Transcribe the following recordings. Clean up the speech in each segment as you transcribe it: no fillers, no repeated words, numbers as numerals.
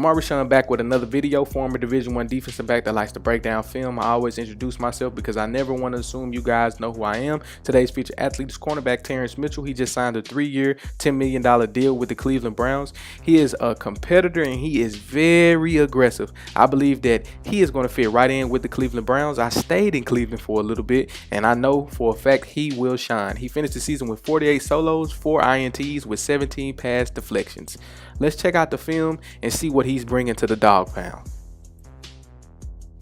Rashawn back with another video. Former Division I defensive back that likes to break down film. I always introduce myself because I never want to assume you guys know who I am. Today's featured athlete is cornerback Terrance Mitchell. He just signed a 3-year, $10 million deal with the Cleveland Browns. He is a competitor and he is very aggressive. I believe that he is going to fit right in with the Cleveland Browns. I stayed in Cleveland for a little bit and I know for a fact he will shine. He finished the season with 48 solos, 4 INTs with 17 pass deflections. Let's check out the film and see what he's bringing to the dog pound.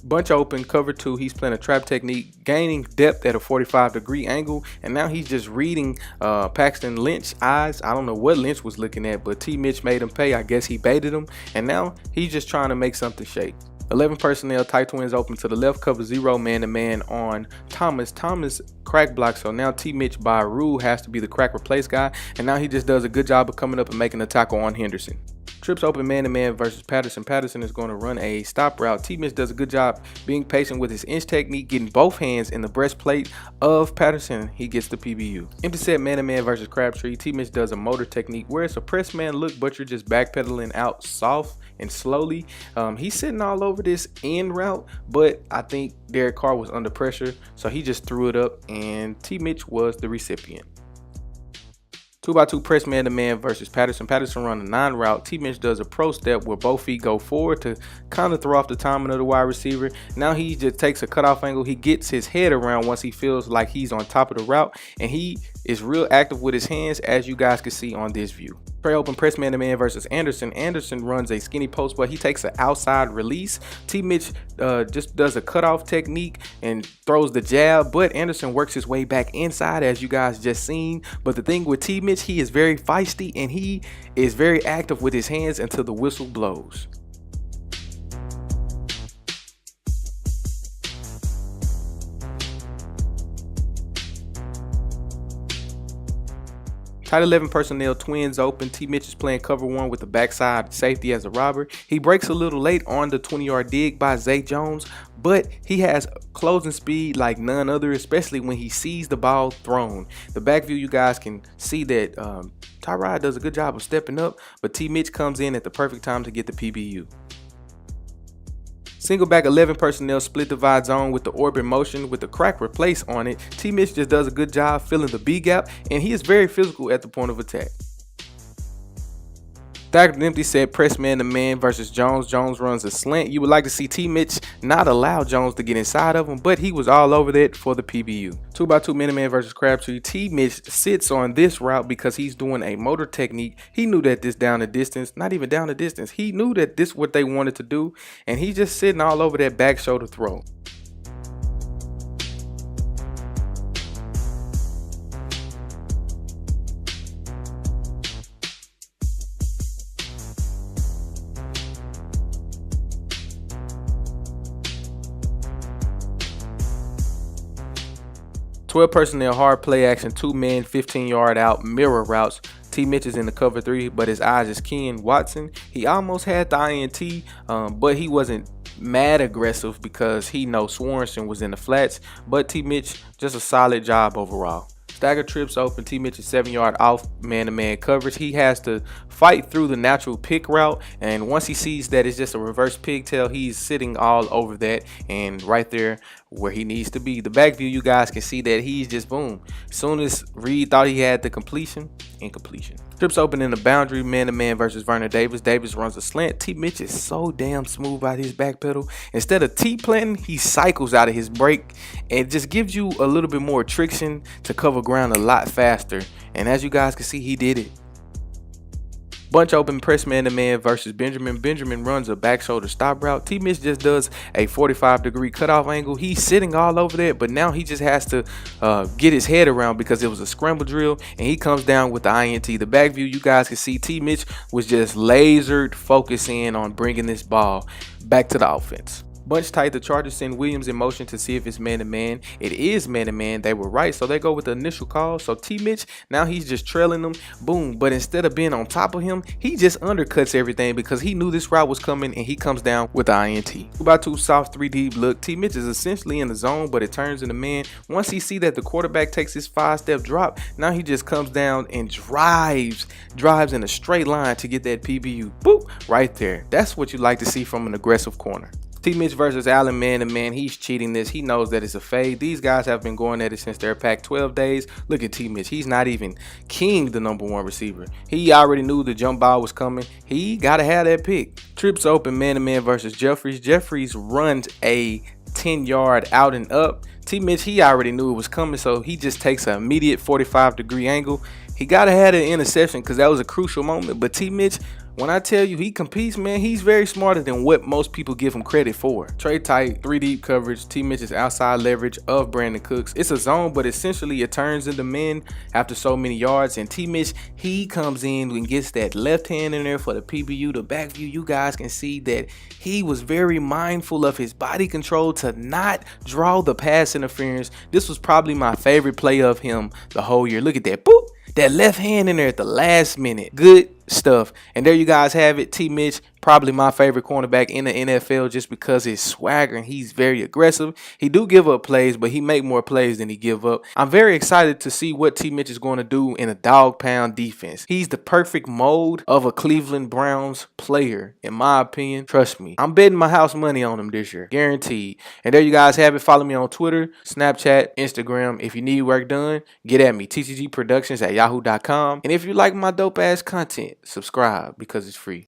Bunch open, cover 2. He's playing a trap technique, gaining depth at a 45-degree angle, and now he's just reading Paxton Lynch's eyes. I don't know what Lynch was looking at, but T. Mitch made him pay. I guess he baited him, and now he's just trying to make something shake. 11 personnel, tight twins open to the left, cover 0, man-to-man on Thomas. Thomas crack block, so now T. Mitch by rule has to be the crack replace guy, and now he just does a good job of coming up and making a tackle on Henderson. Trips open man-to-man versus Patterson. Patterson is going to run a stop route. T. Mitch does a good job being patient with his inch technique, getting both hands in the breastplate of Patterson. He gets the PBU. Empty set man-to-man versus Crabtree. T. Mitch does a motor technique where it's a press man look, but you're just backpedaling out soft and slowly. He's sitting all over this end route, but I think Derek Carr was under pressure, so he just threw it up, and T. Mitch was the recipient. 2x2 press man-to-man versus Patterson. Patterson run a 9 route. T. Mitch does a pro step where both feet go forward to kind of throw off the timing of the wide receiver. Now he just takes a cutoff angle. He gets his head around once he feels like he's on top of the route, and he is real active with his hands, as you guys can see on this view. Trey open press man-to-man versus Anderson. Anderson runs a skinny post, but he takes an outside release. T. Mitch just does a cutoff technique and throws the jab, but Anderson works his way back inside, as you guys just seen. But the thing with T. Mitch, he is very feisty and he is very active with his hands until the whistle blows. Tight 11 personnel, twins open. T. Mitch is playing cover 1 with the backside safety as a robber. He breaks a little late on the 20-yard dig by Zay Jones, but he has closing speed like none other, especially when he sees the ball thrown. The back view, you guys can see that Tyrod does a good job of stepping up, but T. Mitch comes in at the perfect time to get the PBU. Single back 11 personnel, split divide zone with the orbit motion with the crack replace on it. T. Mitch just does a good job filling the B gap, and he is very physical at the point of attack. Staggered empty set press man-to-man versus Jones. Jones runs a slant. You would like to see T. Mitch not allow Jones to get inside of him, but he was all over that for the PBU. 2x2 man-to-man versus Crabtree. T. Mitch sits on this route because he's doing a motor technique. He knew that this down the distance, not even down the distance, he knew that this is what they wanted to do, and he's just sitting all over that back shoulder throw. Twelve personnel, hard play action, 2-man, 15-yard out, mirror routes. T. Mitch is in the cover 3, but his eyes is keying Watson. He almost had the INT, but he wasn't mad aggressive because he knows Swanson was in the flats. But T. Mitch, just a solid job overall. Stagger trips open. T. Mitch is 7-yard off man-to-man coverage. He has to fight through the natural pick route, and once he sees that it's just a reverse pigtail, he's sitting all over that and right there where he needs to be. The back view, you guys can see that he's just boom. As soon as Reed thought he had the completion, incompletion. Trips open in the boundary, man-to-man versus Vernon Davis. Davis runs a slant. T. Mitch is so damn smooth out his back pedal. Instead of T-planting, he cycles out of his break and just gives you a little bit more traction to cover ground a lot faster. And as you guys can see, he did it. Bunch open press man-to-man versus Benjamin. Benjamin runs a back shoulder stop route. T. Mitch just does a 45-degree cutoff angle. He's sitting all over that, but now he just has to get his head around because it was a scramble drill, and he comes down with the INT. The back view, you guys can see T. Mitch was just lasered focusing on bringing this ball back to the offense. Bunch tight, the Chargers send Williams in motion to see if it's man-to-man. It is man-to-man. They were right, so they go with the initial call. So T-Mitch, now he's just trailing them. Boom. But instead of being on top of him, he just undercuts everything because he knew this route was coming, and he comes down with the INT. 2x2 soft 3 deep look. T-Mitch is essentially in the zone, but it turns into man. Once he see that the quarterback takes his 5-step drop, now he just comes down and drives in a straight line to get that PBU. Boop, right there. That's what you like to see from an aggressive corner. T-Mitch versus Allen man-to-man. He's cheating this. He knows that it's a fade. These guys have been going at it since their Pac-12 days. Look at T-Mitch. He's not even King, the #1 receiver. He already knew the jump ball was coming. He got to have that pick. Trips open man-to-man versus Jeffries. Jeffries runs a 10-yard out and up. T-Mitch, he already knew it was coming, so he just takes an immediate 45-degree angle. He got to have an interception because that was a crucial moment. But T-Mitch, when I tell you he competes, man, he's very smarter than what most people give him credit for. Trey tight, 3 deep coverage. T-Mitch is outside leverage of Brandon Cooks. It's a zone, but essentially it turns into men after so many yards. And T-Mitch, he comes in and gets that left hand in there for the PBU. The back view, you guys can see that he was very mindful of his body control to not draw the pass interference. This was probably my favorite play of him the whole year. Look at that, boop. That left hand in there at the last minute. Good stuff. And there you guys have it. T-Mitch, probably my favorite cornerback in the NFL just because his swagger and he's very aggressive. He do give up plays, but he make more plays than he give up. I'm very excited to see what T-Mitch is going to do in a dog pound defense. He's the perfect mold of a Cleveland Browns player, in my opinion. Trust me. I'm betting my house money on him this year. Guaranteed. And there you guys have it. Follow me on Twitter, Snapchat, Instagram. If you need work done, get at me. TCGproductions@yahoo.com. And if you like my dope ass content, subscribe because it's free.